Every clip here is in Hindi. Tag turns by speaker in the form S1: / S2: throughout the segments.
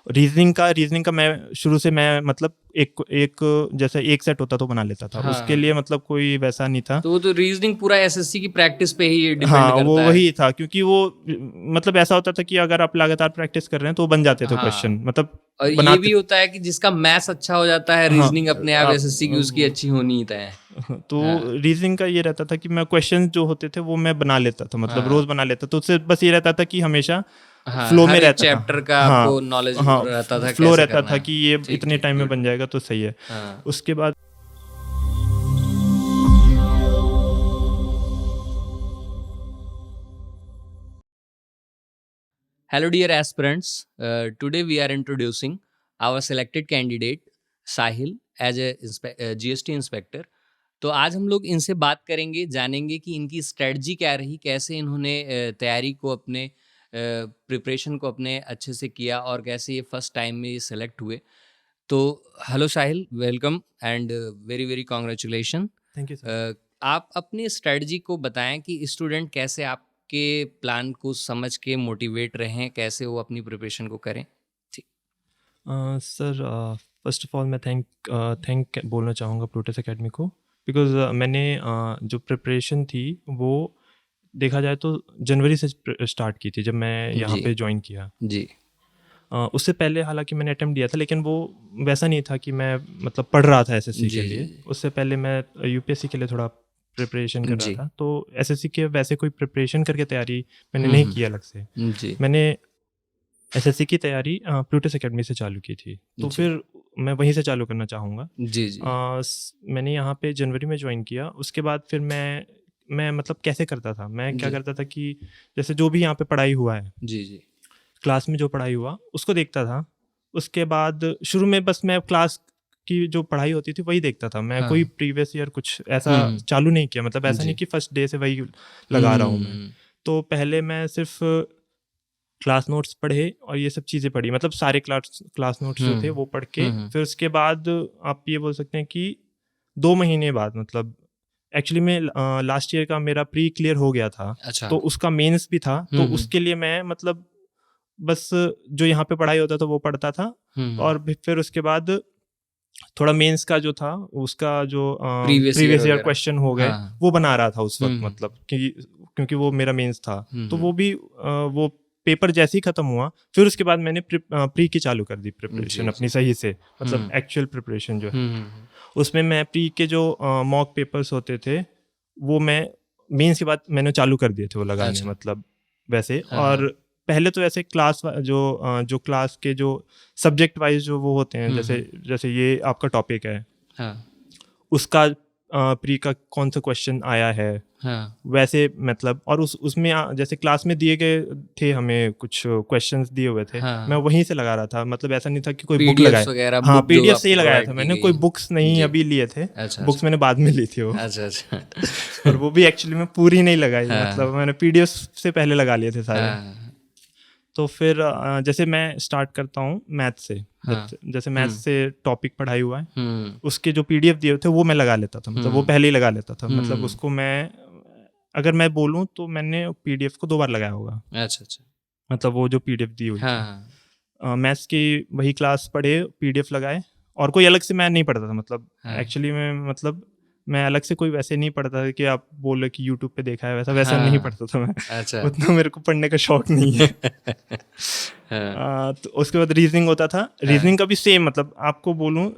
S1: रीजनिंग का मैं शुरू से मैं मतलब एक जैसे एक सेट होता तो बना लेता था।
S2: हाँ,
S1: उसके लिए मतलब कोई वैसा नहीं था।
S2: तो वो तो रीजनिंग पूरा एसएससी की प्रैक्टिस पे ही डिपेंड
S1: हाँ,
S2: करता
S1: वो
S2: है।
S1: वही था, क्योंकि वो मतलब ऐसा होता था कि अगर आप लगातार प्रैक्टिस कर रहे हैं तो बन जाते थे क्वेश्चन,
S2: हाँ,
S1: मतलब
S2: और ये भी
S1: बनाते।
S2: होता है कि जिसका मैथ्स अच्छा हो जाता है,
S1: हाँ,
S2: रीजनिंग अपने आप
S1: आप
S2: एसएससी की उसकी अच्छी होनी ही तय है।
S1: तो
S2: हाँ,
S1: रीजनिंग का ये रहता था कि मैं क्वेश्चन जो होते थे वो मैं बना लेता था, मतलब रोज
S2: हाँ,
S1: बना लेता, तो उससे बस ये रहता था कि हमेशा
S2: हाँ,
S1: फ्लो में
S2: हर एक
S1: रहता था।
S2: चैप्टर का
S1: हाँ
S2: आपको नॉलेज
S1: हाँ,
S2: रहता था
S1: फ्लो
S2: कैसे
S1: रहता
S2: करना
S1: था
S2: है।
S1: कि ये
S2: ठीक
S1: इतने
S2: ठीक,
S1: टाइम में
S2: गुड।
S1: बन जाएगा तो सही है।
S2: हाँ।
S1: उसके बाद
S2: Hello, dear aspirants. Today we are introducing our selected candidate Sahil as a GST inspector. तो आज हम लोग इनसे बात करेंगे, जानेंगे कि इनकी स्ट्रेटजी क्या रही, कैसे इन्होंने तैयारी को अपने प्रिपरेशन को अपने अच्छे से किया और कैसे ये फर्स्ट टाइम में ये सेलेक्ट हुए। तो hello Sahil, welcome and very very congratulation.
S1: Thank you sir.
S2: आप अपनी स्ट्रेटजी को बताएं कि स्टूडेंट कैसे आपके प्लान को समझ के मोटिवेट रहें, कैसे वो अपनी प्रिपरेशन को करें। ठीक।
S1: सर, फर्स्ट ऑफ ऑल मैं थैंक बोलना चाहूँगा प्लूटस एकेडमी को, बिकॉज मैंने जो प्रिपरेशन थी वो देखा जाए तो जनवरी से स्टार्ट की थी जब मैं यहाँ
S2: जी
S1: पे ज्वाइन किया।
S2: जी
S1: उससे पहले हालांकि मैंने अटेम्प्ट दिया था, लेकिन वो वैसा नहीं था कि मैं मतलब पढ़ रहा था एसएससी
S2: जी
S1: के
S2: जी
S1: लिए। उससे पहले मैं यूपीएससी के लिए थोड़ा प्रिपरेशन कर रहा
S2: जी
S1: था, तो एसएससी के वैसे कोई प्रिपरेशन करके तैयारी मैंने नहीं की अलग से।
S2: जी
S1: मैंने एसएससी की तैयारी प्लूटस एकेडमी से चालू की थी, तो
S2: जी
S1: फिर मैं वहीं से चालू करना चाहूँगा।
S2: जी जी
S1: मैंने यहाँ पे जनवरी में ज्वाइन किया। उसके बाद फिर मैं मतलब कैसे करता था, मैं क्या
S2: जी
S1: करता था कि जैसे जो भी यहाँ पे पढ़ाई हुआ है,
S2: जी जी
S1: क्लास में जो पढ़ाई हुआ उसको देखता था। उसके बाद शुरू में बस मैं क्लास की जो पढ़ाई होती थी वही देखता था, मैं कोई
S2: हाँ।
S1: प्रीवियस ईयर कुछ ऐसा चालू नहीं किया, मतलब ऐसा नहीं
S2: जी
S1: कि फर्स्ट डे से वही लगा रहा हूँ मैं। तो पहले मैं सिर्फ क्लास नोट्स पढ़े और ये सब चीज़ें पढ़ी, मतलब सारे क्लास नोट्स जो थे वो पढ़ के फिर उसके बाद आप ये बोल सकते हैं कि 2 महीने बाद, मतलब एक्चुअली में लास्ट ईयर का मेरा प्री क्लियर हो गया था,
S2: अच्छा।
S1: तो उसका मेंस भी था, तो उसके लिए मैं मतलब बस जो यहाँ पे पढ़ाई होता था वो पढ़ता था। और फिर उसके बाद थोड़ा मेंस का जो था उसका जो
S2: प्रीवियस ईयर
S1: प्रीवियस ईयर
S2: वगैरह।
S1: क्वेश्चन हो गए
S2: हाँ।
S1: वो बना रहा था उस वक्त,
S2: हम्म
S1: मतलब क्योंकि वो मेरा मेंस था। तो
S2: हम्म
S1: वो भी वो पेपर जैसे ही खत्म हुआ फिर उसके बाद मैंने प्री की चालू कर दी प्रिपरेशन
S2: जी
S1: अपनी
S2: जी
S1: सही से, मतलब एक्चुअल प्रिपरेशन जो है।
S2: हम्म
S1: उसमें मैं प्री के जो मॉक पेपर्स होते थे वो मैं मेंस के बाद मैंने चालू कर दिए थे वो लगाने,
S2: अच्छा।
S1: मतलब वैसे।
S2: हाँ
S1: और
S2: हाँ
S1: पहले तो ऐसे जो क्लास के जो सब्जेक्ट वाइज जो वो होते हैं, जैसे जैसे ये आपका टॉपिक है,
S2: हाँ
S1: उसका प्री का कौन सा क्वेश्चन आया है,
S2: हाँ
S1: वैसे मतलब। और उसमें जैसे क्लास में दिए गए थे हमें कुछ क्वेश्चंस दिए हुए थे, मैं
S2: हाँ
S1: वहीं से लगा रहा था, मतलब ऐसा नहीं था कि कोई बुक
S2: पीडीएफ्स
S1: लगाए।
S2: वगैरह
S1: हाँ,
S2: बुक जो
S1: पीडीएफ से ही
S2: आपको
S1: लगाया था
S2: प्रोवाइड की
S1: मैंने,
S2: गई
S1: कोई
S2: है।
S1: बुक्स नहीं
S2: जी।
S1: अभी लिए थे,
S2: अच्छा
S1: बुक्स
S2: अच्छा
S1: मैंने बाद में ली थी वो।
S2: अच्छा अच्छा
S1: और वो भी एक्चुअली में पूरी नहीं लगाई,
S2: हाँ
S1: मतलब मैंने पीडीएफ से पहले लगा लिए थे सारे।
S2: हाँ
S1: तो फिर जैसे मैं स्टार्ट करता हूँ मैथ से,
S2: हाँ
S1: जैसे मैथ से टॉपिक पढ़ाई हुआ है,
S2: हम्म
S1: उसके जो पीडीएफ दिए थे वो मैं लगा लेता था, मतलब वो पहले ही लगा लेता था, मतलब
S2: हम्म
S1: उसको मैं अगर मैं बोलूँ तो मैंने पीडीएफ को 2 बार लगाया होगा,
S2: अच्छा अच्छा
S1: मतलब वो जो पीडीएफ दी हुई थी।
S2: हाँ
S1: मैथ्स की वही क्लास पढ़े, पीडीएफ लगाए, और कोई अलग से मैं नहीं पढ़ता था, मतलब
S2: हाँ
S1: एक्चुअली में मतलब मैं अलग से कोई वैसे नहीं पढ़ता था कि आप बोले कि यूट्यूब पे देखा है, वैसा वैसा नहीं
S2: हाँ
S1: पढ़ता था मैं।
S2: अच्छा
S1: उतना मेरे को पढ़ने का शौक नहीं है।
S2: हाँ
S1: तो उसके बाद रीजनिंग होता था,
S2: हाँ
S1: रीजनिंग का भी सेम, मतलब आपको बोलूँ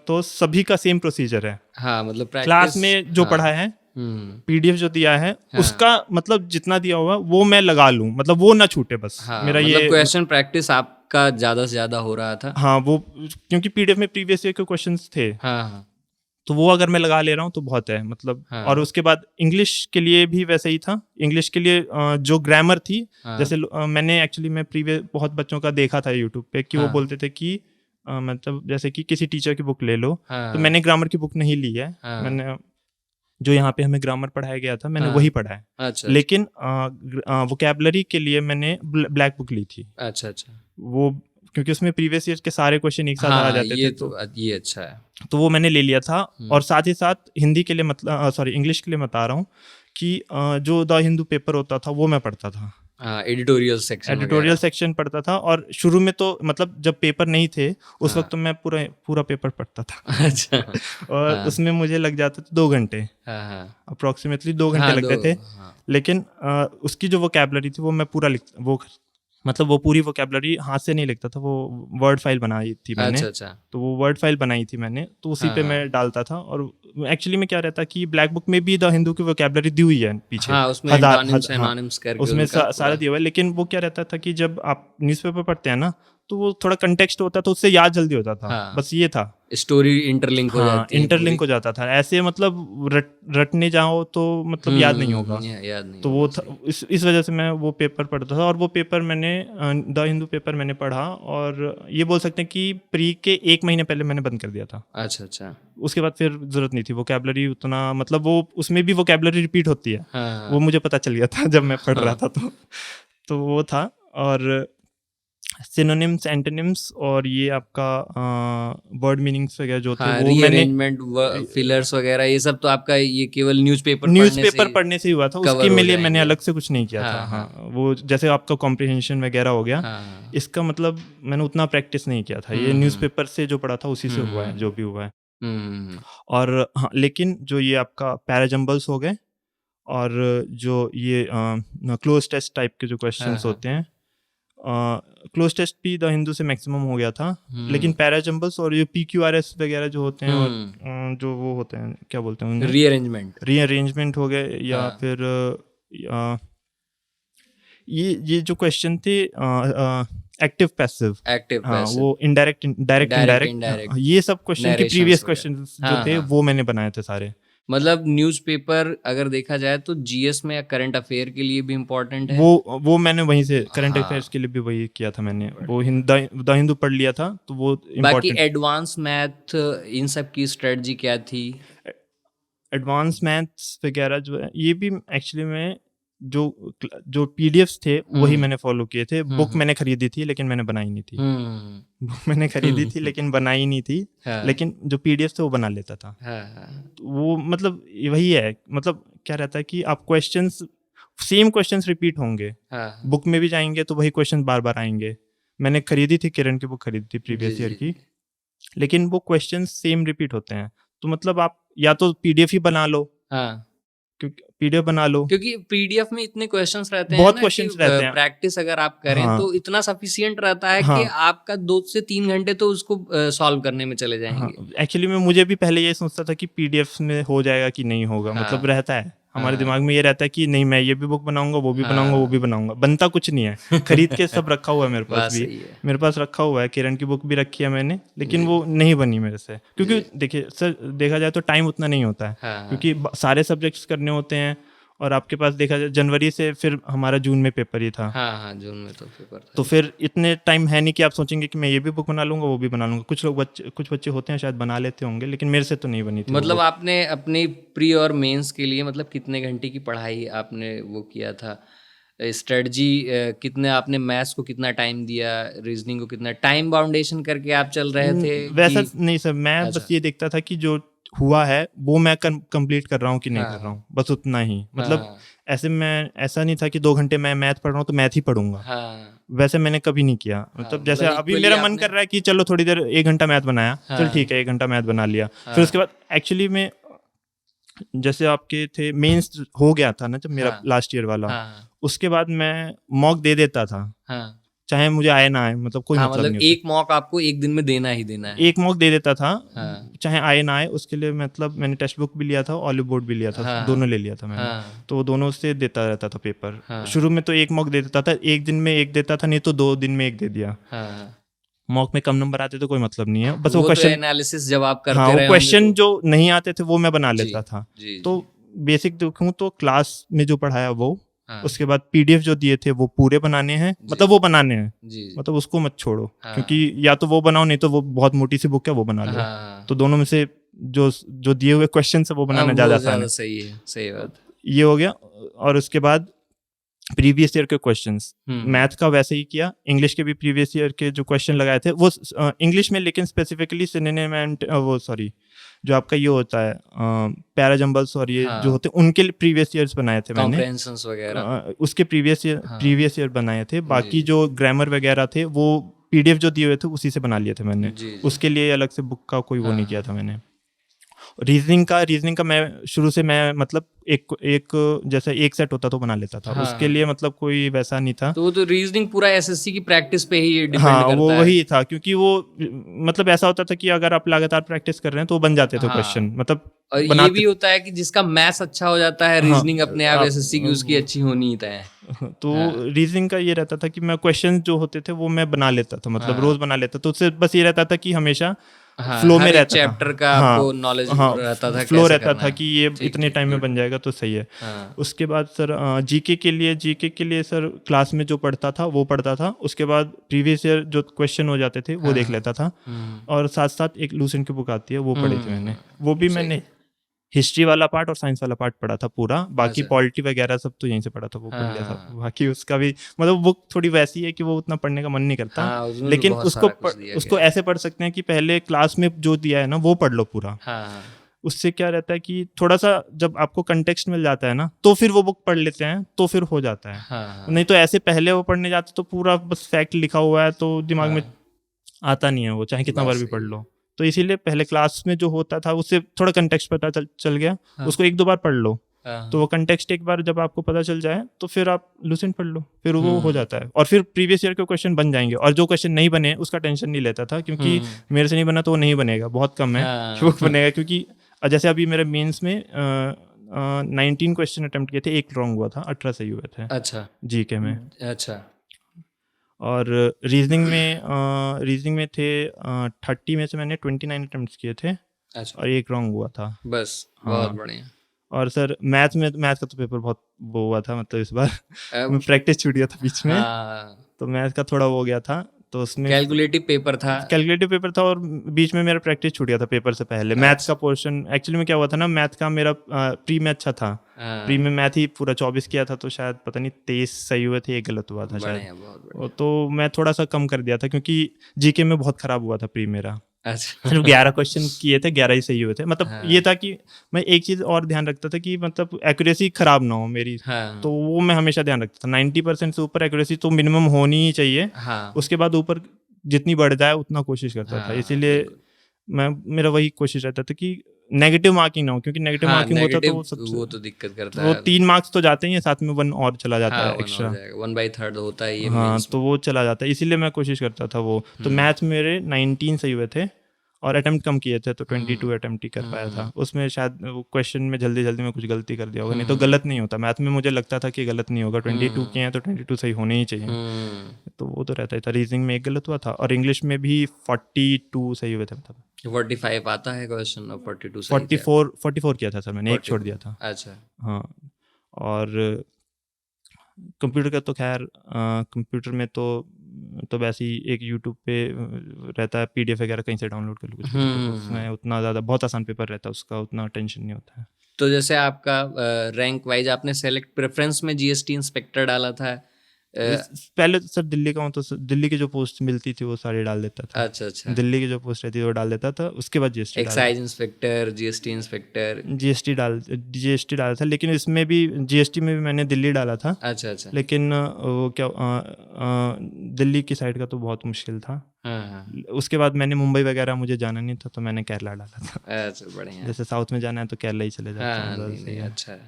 S1: तो सभी का सेम प्रोसीजर है।
S2: हाँ मतलब
S1: क्लास
S2: प्रैक्टिस।
S1: में जो
S2: हाँ
S1: पढ़ा है, पीडीएफ जो दिया है उसका मतलब जितना दिया होगा वो मैं लगा लूँ, मतलब वो ना छूटे, बस
S2: हाँ
S1: मेरा
S2: मतलब
S1: ये
S2: क्वेश्चन प्रैक्टिस आपका ज़्यादा से ज़्यादा हो रहा था।
S1: हाँ, वो क्योंकि पीडीएफ में प्रीवियस ईयर के क्वेश्चंस थे,
S2: हाँ हाँ
S1: तो वो अगर मैं लगा ले रहा हूँ तो बहुत है, मतलब। और
S2: हाँ
S1: उसके बाद इंग्लिश के लिए भी वैसे ही था। इंग्लिश के लिए जो ग्रामर थी,
S2: हाँ
S1: जैसे मैंने एक्चुअली मैं प्रीवियस बहुत बच्चों का देखा था यूट्यूब पे कि वो
S2: हाँ
S1: बोलते थे कि मतलब जैसे कि किसी टीचर की बुक ले लो, तो
S2: हाँ
S1: मैंने ग्रामर की बुक नहीं ली है।
S2: हाँ
S1: मैंने जो यहाँ पे हमें ग्रामर पढ़ाया गया था मैंने वही
S2: हाँ
S1: पढ़ा है,
S2: अच्छा अच्छा
S1: लेकिन वोकैबुलरी के लिए मैंने ब्लैक बुक ली थी।
S2: अच्छा अच्छा
S1: वो क्योंकि उसमें प्रीवियस ईयर के सारे क्वेश्चन एक साथ आ
S2: हाँ
S1: जाते
S2: ये
S1: थे,
S2: तो ये अच्छा है।
S1: तो वो मैंने ले लिया था। और साथ ही साथ हिंदी के लिए, मतलब सॉरी इंग्लिश के लिए बता रहा हूँ कि जो द हिंदू पेपर होता था वो मैं पढ़ता था।
S2: एडिटोरियल
S1: सेक्शन पढ़ता था। और शुरू में तो मतलब जब पेपर नहीं थे उस
S2: हाँ।
S1: वक्त तो मैं पूरा पेपर पढ़ता था।
S2: अच्छा।
S1: और
S2: हाँ।
S1: उसमें मुझे लग जाते थे 2 घंटे, अप्रोक्सीमेटली 2 घंटे
S2: हाँ,
S1: लगते थे।
S2: हाँ।
S1: लेकिन उसकी जो वोकैबुलरी थी वो मैं वो पूरी वोकैबुलरी हाथ से नहीं लिखता था, वो वर्ड फाइल बनाई थी मैंने।
S2: अच्छा।
S1: तो वो वर्ड फाइल बनाई थी मैंने, तो उसी पे मैं डालता था। और एक्चुअली में क्या रहता कि ब्लैक बुक में भी द हिंदू की वोकैबुलरी दी हुई है पीछे,
S2: हाँ, उसमें एंटोनिम्स एनोनिम्स करके
S1: उसमें
S2: उनका
S1: सारा दिया हुआ है। लेकिन वो क्या रहता था कि जब आप न्यूज़पेपर पढ़ते हैं ना तो वो थोड़ा कंटेक्स्ट होता था, उससे याद जल्दी होता था।
S2: हाँ।
S1: बस ये था,
S2: स्टोरी इंटरलिंक हो जाती है
S1: इंटरलिंक हो जाता था। ऐसे मतलब रटने जाओ तो मतलब याद नहीं होगा,
S2: याद नहीं
S1: तो
S2: होगा,
S1: वो था। इस वजह से मैं वो पेपर पढ़ता था। और वो पेपर मैंने द हिंदू पेपर मैंने पढ़ा, और ये बोल सकते हैं कि प्री के 1 महीने पहले मैंने बंद कर दिया था।
S2: अच्छा।
S1: उसके बाद फिर जरूरत नहीं थी वोकैबुलरी उतना, मतलब वो उसमें भी वोकैबुलरी रिपीट होती है।
S2: हाँ।
S1: वो मुझे पता चल गया था जब मैं पढ़ रहा था। तो वो था। और सिनोनिम्स, एंटोनिम्स और ये आपका वर्ड मीनिंग्स वगैरह जो थे वो
S2: रीअरेंजमेंट, फिलर्स वगैरह, ये सब तो आपका ये केवल न्यूज़पेपर
S1: पढ़ने से ही हुआ था। उसके लिए मैंने अलग से कुछ नहीं किया था। हाँ, वो जैसे आपका कॉम्प्रिहेंशन वगैरह हो गया, इसका मतलब मैंने उतना प्रैक्टिस नहीं किया था। ये न्यूज़पेपर से जो पढ़ा था उसी से हुआ है जो भी हुआ है। और हाँ, लेकिन जो ये आपका पैराजम्बल्स हो गए और जो ये क्लोज टेस्ट टाइप के जो क्वेश्चंस होते हैं, क्लोज टेस्ट भी द हिंदू से मैक्सिमम हो गया था। लेकिन पैराजम्बल्स और ये PQRS वगैरह जो होते हैं, और जो वो होते हैं क्या बोलते हैं उन्हें, रीअरेंजमेंट हो गए, या फिर ये जो क्वेश्चन थे एक्टिव पैसिव, वो डायरेक्ट, ये सब क्वेश्चन के प्रीवियस क्वेश्चन जो थे वो मैंने बनाए थे सारे।
S2: मतलब न्यूज़पेपर अगर देखा जाए तो जीएस में या करंट अफेयर के लिए भी इम्पोर्टेंट है।
S1: वो मैंने वहीं से करंट अफेयर्स के लिए भी वही किया था मैंने। वो द हिंदू पढ़ लिया था तो वो
S2: बाकी एडवांस मैथ इन सब की स्ट्रेटजी क्या थी?
S1: एडवांस मैथ्स वगैरह जो है ये भी एक्चुअली में जो पीडीएफ्स थे वही मैंने फॉलो किए थे। बुक मैंने खरीदी थी लेकिन मैंने बनाई नहीं थी। बुक मैंने खरीदी थी लेकिन बनाई नहीं थी। लेकिन जो पीडीएफ थे वो बना लेता था। वो मतलब वही है, मतलब क्या रहता है कि आप सेम क्वेश्चंस रिपीट होंगे। बुक में भी जाएंगे तो वही क्वेश्चन बार बार आएंगे। मैंने खरीदी थी, किरण की बुक खरीदी थी प्रीवियस ईयर की, लेकिन वो क्वेश्चंस सेम रिपीट होते हैं। तो मतलब आप या तो पीडीएफ ही बना लो, पीडीएफ बना लो,
S2: क्योंकि पीडीएफ में इतने क्वेश्चंस रहते
S1: बहुत
S2: हैं
S1: क्वेश्चंस रहते हैं।
S2: प्रैक्टिस अगर आप करें तो इतना सफिशिएंट रहता है कि आपका 2 से 3 घंटे तो उसको सॉल्व करने में चले जाएंगे।
S1: एक्चुअली में मुझे भी पहले ये सोचता था कि पीडीएफ में हो जाएगा कि नहीं होगा। मतलब रहता है हमारे दिमाग में, ये रहता है कि नहीं मैं ये भी बुक बनाऊंगा, वो भी बनाऊंगा, वो भी बनाऊंगा। बनता कुछ नहीं है, खरीद के सब रखा हुआ है मेरे पास भी। मेरे पास रखा हुआ है, किरण की बुक भी रखी है मैंने, लेकिन वो नहीं बनी मेरे से। क्योंकि देखिए सर, देखा जाए तो टाइम उतना नहीं होता है, क्योंकि सारे सब्जेक्ट्स करने होते हैं। और आपके पास देखा जाए जनवरी से फिर हमारा जून में पेपर ही था।
S2: जून में तो पेपर था।
S1: तो फिर इतने टाइम है नहीं कि आप सोचेंगे कि मैं ये भी बुक बना लूंगा, वो भी बना लूंगा। कुछ बच्चे होते हैं शायद बना लेते होंगे, लेकिन मेरे से तो नहीं बनी थी।
S2: मतलब आपने अपनी प्री और मेंस के लिए मतलब कितने घंटे की पढ़ाई आपने वो किया था? स्ट्रेटजी कितने आपने, मैथ्स को कितना टाइम दिया, रीजनिंग को कितना टाइम बाउंडेशन करके आप चल रहे थे?
S1: वैसा नहीं सर, मैं बस ये देखता था कि जो हुआ है वो मैं कंप्लीट कर रहा हूँ कि नहीं कर रहा हूँ, बस उतना ही। मतलब ऐसा नहीं था कि 2 घंटे मैं मैथ पढ़ रहा हूँ तो मैथ ही पढ़ूंगा। वैसे मैंने कभी नहीं किया। मतलब जैसे अभी मेरा मन कर रहा है कि चलो थोड़ी देर 1 घंटा मैथ बनाया, चल ठीक है 1 घंटा मैथ बना लिया। फिर उसके बाद एक्चुअली में जैसे आपके थे मेंस हो गया था ना जब मेरा लास्ट ईयर वाला, उसके बाद मैं मॉक दे देता था, चाहे मुझे आए ना आए, मतलब कोई मतलब नहीं।
S2: एक मॉक आपको एक दिन में देना ही देना है।
S1: एक मॉक दे देता था, चाहे आए ना आए। उसके लिए मतलब मैंने टेक्स्ट बुक भी लिया था, ऑलिव बोर्ड भी लिया था, दोनों ले लिया था मैंने। तो दोनों से देता रहता था पेपर। शुरू में तो एक मॉक दे देता था, एक दिन में एक देता था, नहीं तो 2 दिन में एक दे दिया। मॉक में कम नंबर आते तो कोई मतलब नहीं है, बस वो क्वेश्चन
S2: एनालिसिस जब आप करते रहे,
S1: वो क्वेश्चन जो नहीं आते थे वो मैं बना लेता था। तो बेसिक देखूं तो क्लास में जो पढ़ाया वो, उसके बाद पीडीएफ जो दिए थे वो पूरे बनाने हैं, मतलब वो बनाने हैं, मतलब उसको मत छोड़ो। क्योंकि या तो वो बनाओ, नहीं तो वो बहुत मोटी सी बुक है वो बना लो। तो दोनों में से जो दिए हुए क्वेश्चन है वो बनाना ज्यादा आसान है।
S2: सही है, सही बात।
S1: ये हो गया। और उसके बाद प्रीवियस ईयर के क्वेश्चंस, मैथ का वैसे ही किया, इंग्लिश के भी प्रीवियस ईयर के जो क्वेश्चन लगाए थे वो इंग्लिश में, लेकिन स्पेसिफिकली सिनोनिम एंड वो सॉरी जो आपका ये होता है पैराजम्बल्स और ये जो होते हैं उनके प्रीवियस ईयर्स बनाए थे मैंने,
S2: कॉम्प्रहेंशंस वगैरह
S1: उसके प्रीवियस ईयर बनाए थे। बाकी जो ग्रामर वगैरह थे वो पीडीएफ जो दिए हुए थे उसी से बना लिए थे मैंने, उसके लिए अलग से बुक का कोई वो नहीं किया था मैंने। रीजनिंग का मैं शुरू से मैं मतलब एक जैसे एक सेट होता तो बना लेता था, उसके लिए मतलब कोई वैसा नहीं था।
S2: तो रीजनिंग पूरा एसएससी की प्रैक्टिस पे ही डिपेंड
S1: करता है।
S2: वो
S1: वही था, क्योंकि वो मतलब ऐसा होता था कि अगर आप लगातार प्रैक्टिस कर रहे हैं तो बन जाते थे क्वेश्चन, मतलब
S2: और ये भी होता है कि जिसका मैथ्स अच्छा हो जाता है, रीजनिंग अपने आप एसएससी की उसकी अच्छी होनी ही तय है।
S1: तो रीजनिंग का ये रहता था कि मैं क्वेश्चन जो होते थे वो मैं बना लेता था, मतलब रोज बना लेता, तो उससे बस ये रहता था कि हमेशा फ्लो में रहता
S2: चैप्टर का आपको नॉलेज रहता था,
S1: फ्लो रहता था कि ये इतने टाइम में बन जाएगा तो सही है। उसके बाद सर जीके के लिए सर क्लास में जो पढ़ता था वो पढ़ता था, उसके बाद प्रीवियस ईयर जो क्वेश्चन हो जाते थे वो देख लेता था, और साथ साथ एक लूसेंट की बुक आती है वो पढ़ी थी मैंने, वो भी मैंने हिस्ट्री वाला पार्ट और साइंस वाला पार्ट पढ़ा था पूरा, बाकी पॉलिटी वगैरह सब तो यहीं से पढ़ा था, वो पढ़ लिया था। बाकी उसका भी मतलब बुक थोड़ी वैसी है कि वो उतना पढ़ने का मन नहीं करता, लेकिन उसको ऐसे पढ़ सकते हैं कि पहले क्लास में जो दिया है ना वो पढ़ लो पूरा। उससे क्या रहता है कि थोड़ा सा जब आपको कंटेक्स्ट मिल जाता है ना तो फिर वो बुक पढ़ लेते हैं तो फिर हो जाता है। नहीं तो ऐसे पहले वो पढ़ने जाते तो पूरा बस फैक्ट लिखा हुआ है तो दिमाग में आता नहीं है वो, चाहे कितना बार भी पढ़ लो। तो इसीलिए पहले क्लास में जो होता था उससे थोड़ा कंटेक्स्ट पता चल गया, उसको एक दो बार पढ़ लो, तो वो कंटेक्स्ट एक बार जब आपको पता चल जाए तो फिर आप लूसेंट पढ़ लो, फिर वो हो जाता है, और फिर प्रीवियस ईयर के क्वेश्चन बन जाएंगे। और जो क्वेश्चन नहीं बने उसका टेंशन नहीं लेता था, क्योंकि मेरे से नहीं बना तो वो नहीं बनेगा, बहुत कम है वो बनेगा, क्योंकि जैसे अभी मेरे मेंस में 19 क्वेश्चन अटेम्प्ट किए थे, एक रॉन्ग हुआ था, 18 सही हुए थे।
S2: अच्छा,
S1: जीके में।
S2: अच्छा।
S1: और रीजनिंग में थे 30 में से मैंने 29 अटेम्प्ट्स किए थे। अच्छा। और एक रॉन्ग हुआ था बस।
S2: बहुत बढ़िया।
S1: और सर मैथ का तो पेपर बहुत वो हुआ था, मतलब इस बार प्रैक्टिस छूट गया था बीच में, तो मैथ का थोड़ा वो हो गया था, तो उसमें कैलकुलेटिव पेपर था और बीच में मेरा प्रैक्टिस छूट गया था पेपर से पहले। मैथ का पोर्शन एक्चुअली में क्या हुआ था ना, मैथ का मेरा प्री में अच्छा था, प्री में मैथ ही पूरा 24 किया था, तो शायद पता नहीं 23 सही हुए थे, एक गलत हुआ था शायद, तो मैं थोड़ा सा कम कर दिया था, क्योंकि जीके में बहुत खराब हुआ था प्री मेरा। अच्छा। सिर्फ 11 क्वेश्चन किए थे, 11 ही सही हुए थे, मतलब ये था कि मैं एक चीज और ध्यान रखता था कि मतलब एक्यूरेसी खराब ना हो मेरी, तो वो मैं हमेशा ध्यान रखता था। 90% से ऊपर एक्यूरेसी तो मिनिमम होनी ही चाहिए, उसके बाद ऊपर जितनी बढ़ जाए उतना कोशिश करता था। इसीलिए मेरा वही कोशिश रहता था कि नेगेटिव मार्किंग ना हो, क्योंकि नेगेटिव मार्किंग होता तो वो तो दिक्कत करता है, वो 3 मार्क्स तो जाते ही हैं, साथ में 1 और चला जाता है एक्स्ट्रा,
S2: 1/3 होता है ये।
S1: हाँ, तो वो चला जाता है, इसीलिए मैं कोशिश करता था वो। तो मैथ मेरे 19 सही हुए थे और अटेम्प्ट कम किए थे, तो 22 अटेम्प्ट ही कर पाया था। उसमें शायद वो क्वेश्चन में जल्दी में कुछ गलती कर दिया होगा, नहीं तो गलत नहीं होता मैथ में, मुझे लगता था कि गलत नहीं होगा, 22 किए हैं तो 22 सही होने ही चाहिए, तो वो तो रहता ही था। रीजनिंग में एक गलत हुआ था और इंग्लिश में भी 42 सही हुए थे, मतलब
S2: 45 आता है क्वेश्चन और 42
S1: 44 किया था सर मैंने, एक छोड़ दिया था।
S2: अच्छा।
S1: हाँ, और कंप्यूटर का तो खैर कंप्यूटर में तो वैसे ही एक यूट्यूब पे रहता है, PDF वगैरह कहीं से डाउनलोड कर लो कुछ, उसमें उतना ज़्यादा बहुत आसान पेपर रहता है उसका, उतना टेंशन नहीं होता है।
S2: तो जैसे आपका रैंक वाइज आपने सेलेक्ट प्रेफरेंस में जीएसटी इंस्पेक्टर डाला था?
S1: पहले सर दिल्ली का हूँ तो दिल्ली की जो पोस्ट मिलती थी वो सारी डाल देता था।
S2: अच्छा।
S1: दिल्ली की जो पोस्ट रहती थी वो डाल देता था, उसके बाद GST
S2: excise inspector, GST inspector,
S1: GST डाला था, लेकिन इसमें भी जीएसटी में भी मैंने दिल्ली डाला था।
S2: अच्छा।
S1: लेकिन वो क्या दिल्ली की साइड का तो बहुत मुश्किल था। उसके बाद मैंने मुंबई वगैरह मुझे जाना नहीं था, तो मैंने केरला डाला था।
S2: अच्छा, बढ़िया।
S1: जैसे साउथ में जाना है तो केरला ही चले जाते हैं।
S2: अच्छा।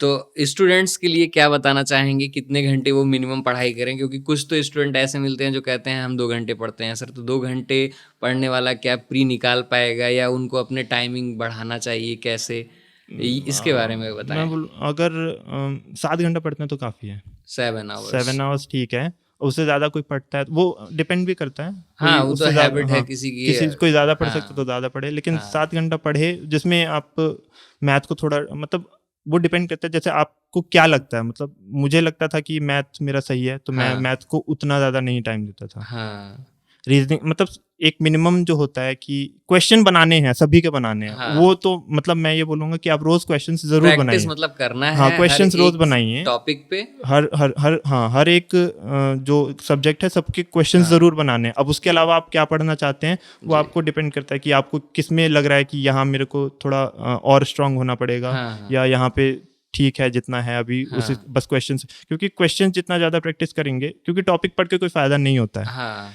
S2: तो स्टूडेंट्स के लिए क्या बताना चाहेंगे, कितने घंटे वो मिनिमम पढ़ाई करें? क्योंकि कुछ तो स्टूडेंट ऐसे मिलते हैं जो कहते हैं हम 2 घंटे पढ़ते हैं। सर, तो 2 घंटे पढ़ने वाला क्या प्री निकाल पाएगा, या उनको अपने टाइमिंग बढ़ाना चाहिए कैसे, इसके बारे में बताएं।
S1: मैं बोलूँ अगर 7 घंटा पढ़ते हैं तो काफ़ी है। 7 आवर्स ठीक है, उससे ज़्यादा कोई पढ़ता है वो डिपेंड भी करता है।
S2: हाँ, वो तो हैबिट है किसी
S1: कोई ज़्यादा पढ़ सकता तो ज़्यादा पढ़े, लेकिन 7 घंटा पढ़े जिसमें आप मैथ को थोड़ा, मतलब वो डिपेंड करता है जैसे आपको क्या लगता है। मतलब मुझे लगता था कि मैथ मेरा सही है, तो मैं मैथ को उतना ज़्यादा नहीं टाइम देता था। रीजनिंग, मतलब एक मिनिमम जो होता है कि क्वेश्चन बनाने हैं, सभी के बनाने हैं।
S2: हाँ।
S1: वो तो मतलब मैं ये बोलूंगा कि आप रोज क्वेश्चंस जरूर
S2: प्रैक्टिस
S1: बनाइए।
S2: मतलब करना है
S1: हाँ,
S2: हर
S1: क्वेश्चंस रोज
S2: एक
S1: बनाइए
S2: टॉपिक पे।
S1: हर एक जो सब्जेक्ट है सबके क्वेश्चंस
S2: हाँ।
S1: जरूर बनाने हैं। अब उसके अलावा आप क्या पढ़ना चाहते हैं वो
S2: जी।
S1: आपको डिपेंड करता है कि आपको किस में लग रहा है कि यहाँ मेरे को थोड़ा और स्ट्रांग होना पड़ेगा,
S2: हाँ हाँ
S1: या यहाँ पे ठीक है जितना है अभी उसी
S2: हाँ
S1: बस क्वेश्चंस। क्योंकि क्वेश्चंस जितना ज्यादा प्रैक्टिस करेंगे, क्योंकि टॉपिक पढ़ के कोई फायदा नहीं होता है।
S2: हाँ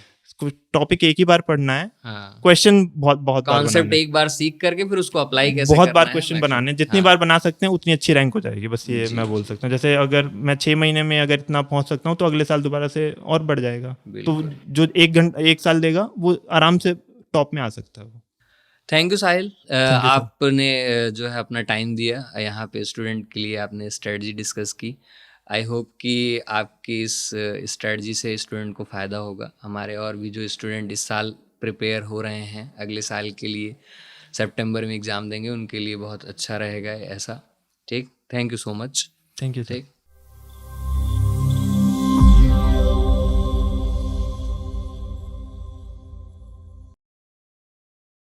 S1: टॉपिक एक ही बार पढ़ना है,
S2: हाँ।
S1: क्वेश्चन बहुत बहुत बार
S2: कॉन्सेप्ट
S1: बनाने हैं।
S2: एक बार सीख करके फिर उसको अप्लाई कैसे
S1: बहुत
S2: करना
S1: बार
S2: है
S1: क्वेश्चन
S2: मैक्सिमम।
S1: बनाने, जितनी
S2: हाँ
S1: बार बना सकते हैं उतनी अच्छी रैंक हो जाएगी। बस ये
S2: जी
S1: मैं बोल
S2: जी
S1: सकता हूँ। जैसे अगर मैं 6 महीने में अगर इतना पहुंच सकता हूँ तो अगले साल दोबारा से और बढ़ जाएगा। तो
S2: बिल्कुल।
S1: जो 1 साल देगा वो आराम से टॉप में आ सकता है वो।
S2: Thank you Sahil,
S1: thank you sir.
S2: आपने जो है अपना टाइम दिया यहाँ पे स्टूडेंट के लिए, आपने स्ट्रेटजी डिस्कस की। आई होप कि आपकी इस स्ट्रेटजी से स्टूडेंट को फ़ायदा होगा। हमारे और भी जो स्टूडेंट इस साल प्रिपेयर हो रहे हैं अगले साल के लिए, सितंबर में एग्ज़ाम देंगे, उनके लिए बहुत अच्छा रहेगा ऐसा। ठीक, thank you so much.
S1: Thank you sir.
S2: ठीक।